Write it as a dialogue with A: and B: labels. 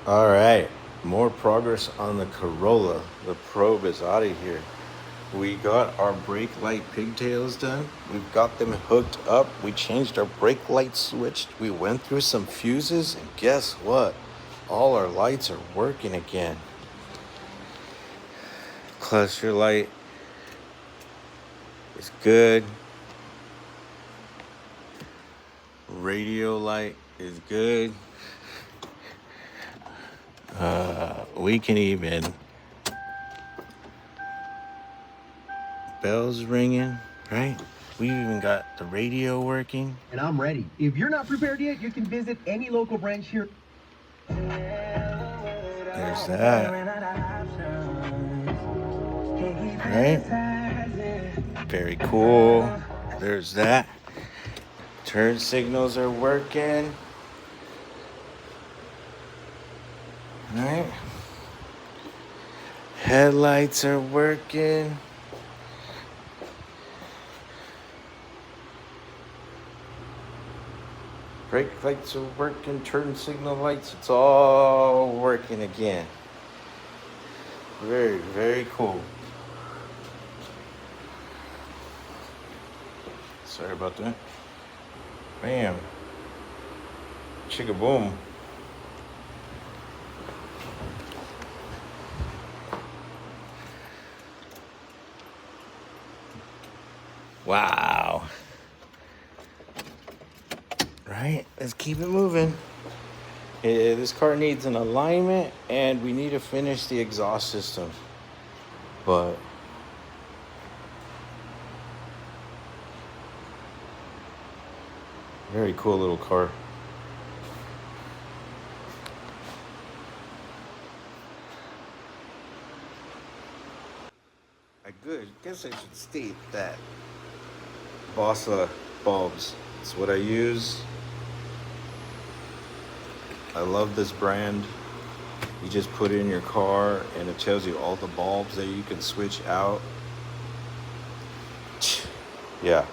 A: All right, more progress on the Corolla. The probe is out of here. We got our brake light pigtails done. We've got them hooked up. We changed our brake light switch. We went through some fuses, and guess what? All our lights are working again. Cluster light is good. Radio light is good. We can even bells ringing, right? We even got the radio working.
B: And I'm ready. If you're not prepared yet, you can visit any local branch here.
A: There's that. Right? Very cool. There's that. Turn signals are working. Right? Headlights are working. Brake lights are working. Turn signal lights. It's all working again. Very, very cool. Sorry about that. Bam. Chicka boom. Wow. Right? Let's keep it moving. This car needs an alignment, and we need to finish the exhaust system. But very cool little car. I guess I should state that Bossa bulbs. It's what I use. I love this brand. You just put it in your car and it tells you all the bulbs that you can switch out. Yeah.